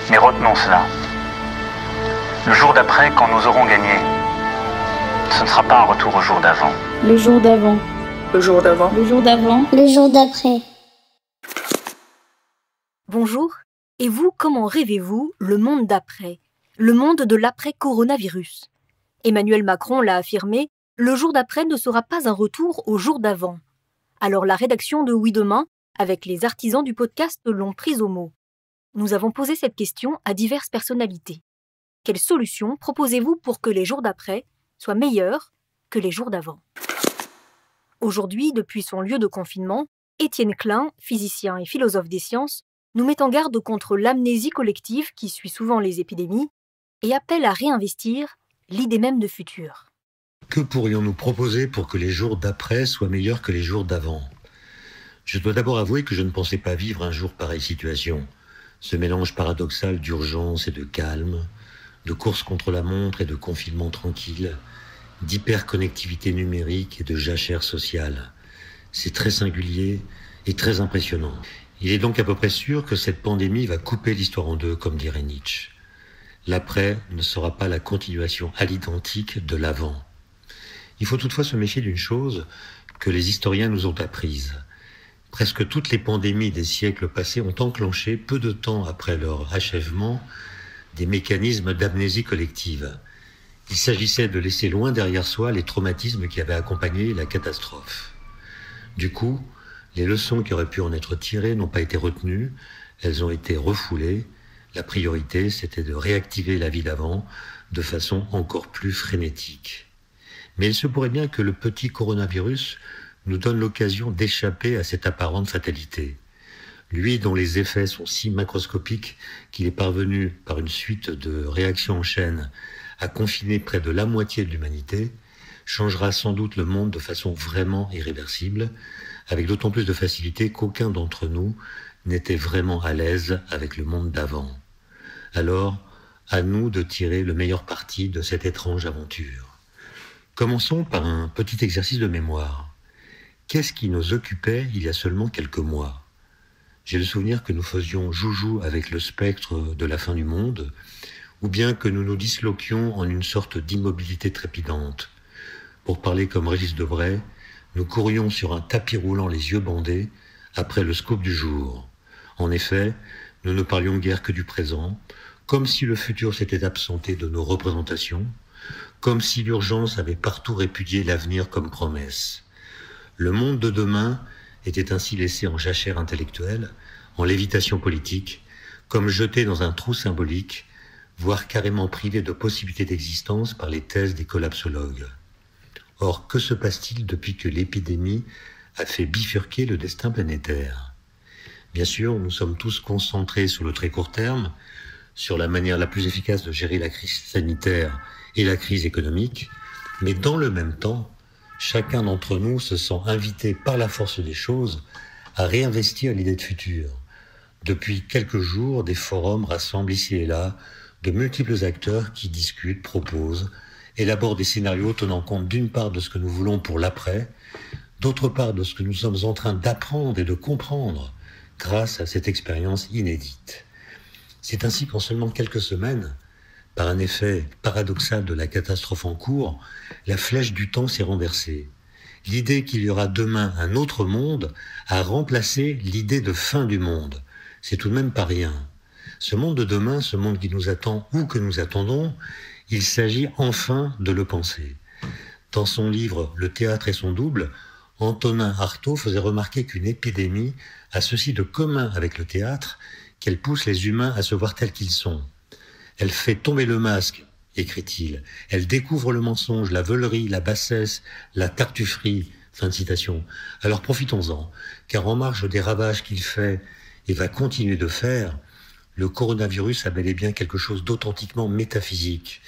Mais retenons cela. Le jour d'après, quand nous aurons gagné, ce ne sera pas un retour au jour d'avant. Le jour d'avant. Le jour d'avant. Le jour d'avant. Le jour d'après. Bonjour, et vous, comment rêvez-vous le monde d'après? Le monde de l'après-coronavirus? Emmanuel Macron l'a affirmé, le jour d'après ne sera pas un retour au jour d'avant. Alors la rédaction de Oui Demain, avec les artisans du podcast, l'ont prise au mot. Nous avons posé cette question à diverses personnalités. Quelles solutions proposez-vous pour que les jours d'après soient meilleurs que les jours d'avant? Aujourd'hui, depuis son lieu de confinement, Étienne Klein, physicien et philosophe des sciences, nous met en garde contre l'amnésie collective qui suit souvent les épidémies et appelle à réinvestir l'idée même de futur. Que pourrions-nous proposer pour que les jours d'après soient meilleurs que les jours d'avant? Je dois d'abord avouer que je ne pensais pas vivre un jour pareille situation. Ce mélange paradoxal d'urgence et de calme, de course contre la montre et de confinement tranquille, d'hyperconnectivité numérique et de jachère sociale. C'est très singulier et très impressionnant. Il est donc à peu près sûr que cette pandémie va couper l'histoire en deux, comme dirait Nietzsche. L'après ne sera pas la continuation à l'identique de l'avant. Il faut toutefois se méfier d'une chose que les historiens nous ont apprise. Presque toutes les pandémies des siècles passés ont enclenché, peu de temps après leur achèvement, des mécanismes d'amnésie collective. Il s'agissait de laisser loin derrière soi les traumatismes qui avaient accompagné la catastrophe. Du coup, les leçons qui auraient pu en être tirées n'ont pas été retenues, elles ont été refoulées. La priorité, c'était de réactiver la vie d'avant de façon encore plus frénétique. Mais il se pourrait bien que le petit coronavirus nous donne l'occasion d'échapper à cette apparente fatalité. Lui dont les effets sont si macroscopiques qu'il est parvenu, par une suite de réactions en chaîne, à confiner près de la moitié de l'humanité, changera sans doute le monde de façon vraiment irréversible, avec d'autant plus de facilité qu'aucun d'entre nous n'était vraiment à l'aise avec le monde d'avant. Alors, à nous de tirer le meilleur parti de cette étrange aventure. Commençons par un petit exercice de mémoire. Qu'est-ce qui nous occupait il y a seulement quelques mois? J'ai le souvenir que nous faisions joujou avec le spectre de la fin du monde, ou bien que nous nous disloquions en une sorte d'immobilité trépidante. Pour parler comme Régis Debray, nous courions sur un tapis roulant les yeux bandés après le scoop du jour. En effet, nous ne parlions guère que du présent, comme si le futur s'était absenté de nos représentations, comme si l'urgence avait partout répudié l'avenir comme promesse. Le monde de demain était ainsi laissé en jachère intellectuelle, en lévitation politique, comme jeté dans un trou symbolique, voire carrément privé de possibilité d'existence par les thèses des collapsologues. Or, que se passe-t-il depuis que l'épidémie a fait bifurquer le destin planétaire? Bien sûr, nous sommes tous concentrés sur le très court terme, sur la manière la plus efficace de gérer la crise sanitaire et la crise économique, mais dans le même temps, chacun d'entre nous se sent invité par la force des choses à réinvestir l'idée de futur. Depuis quelques jours, des forums rassemblent ici et là de multiples acteurs qui discutent, proposent, élaborent des scénarios tenant compte d'une part de ce que nous voulons pour l'après, d'autre part de ce que nous sommes en train d'apprendre et de comprendre grâce à cette expérience inédite. C'est ainsi qu'en seulement quelques semaines, par un effet paradoxal de la catastrophe en cours, la flèche du temps s'est renversée. L'idée qu'il y aura demain un autre monde a remplacé l'idée de fin du monde. C'est tout de même pas rien. Ce monde de demain, ce monde qui nous attend ou que nous attendons, il s'agit enfin de le penser. Dans son livre « Le théâtre et son double », Antonin Artaud faisait remarquer qu'une épidémie a ceci de commun avec le théâtre qu'elle pousse les humains à se voir tels qu'ils sont. Elle fait tomber le masque, écrit-il. Elle découvre le mensonge, la veulerie, la bassesse, la tartufferie. Fin de citation. Alors profitons-en, car en marge des ravages qu'il fait et va continuer de faire, le coronavirus a bel et bien quelque chose d'authentiquement métaphysique.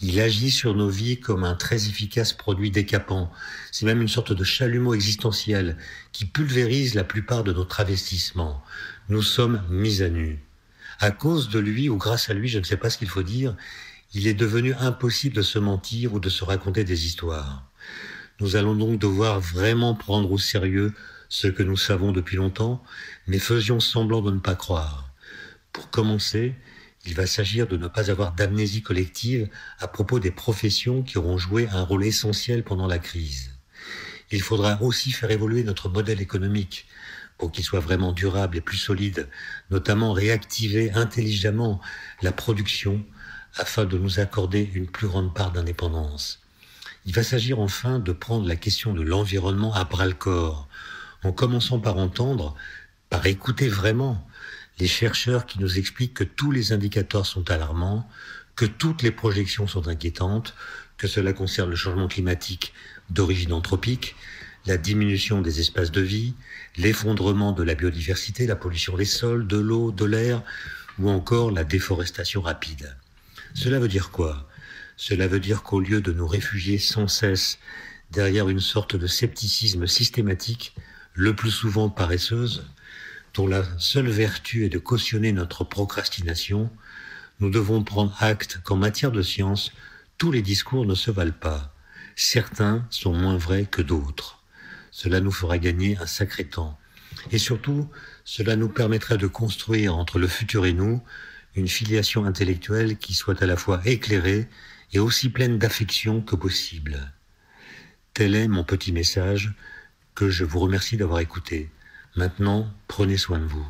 Il agit sur nos vies comme un très efficace produit décapant. C'est même une sorte de chalumeau existentiel qui pulvérise la plupart de nos travestissements. Nous sommes mis à nu. À cause de lui ou grâce à lui, je ne sais pas ce qu'il faut dire, il est devenu impossible de se mentir ou de se raconter des histoires. Nous allons donc devoir vraiment prendre au sérieux ce que nous savons depuis longtemps, mais faisions semblant de ne pas croire. Pour commencer, Il va s'agir de ne pas avoir d'amnésie collective à propos des professions qui auront joué un rôle essentiel pendant la crise. Il faudra aussi faire évoluer notre modèle économique pour qu'il soit vraiment durable et plus solide, notamment réactiver intelligemment la production afin de nous accorder une plus grande part d'indépendance. Il va s'agir enfin de prendre la question de l'environnement à bras-le-corps, en commençant par entendre, par écouter vraiment les chercheurs qui nous expliquent que tous les indicateurs sont alarmants, que toutes les projections sont inquiétantes, que cela concerne le changement climatique d'origine anthropique, la diminution des espaces de vie, l'effondrement de la biodiversité, la pollution des sols, de l'eau, de l'air, ou encore la déforestation rapide. Cela veut dire quoi ? Cela veut dire qu'au lieu de nous réfugier sans cesse derrière une sorte de scepticisme systématique, le plus souvent paresseuse, dont la seule vertu est de cautionner notre procrastination, nous devons prendre acte qu'en matière de science, tous les discours ne se valent pas. Certains sont moins vrais que d'autres. Cela nous fera gagner un sacré temps. Et surtout, cela nous permettrait de construire entre le futur et nous une filiation intellectuelle qui soit à la fois éclairée et aussi pleine d'affection que possible. Tel est mon petit message que je vous remercie d'avoir écouté. Maintenant, prenez soin de vous.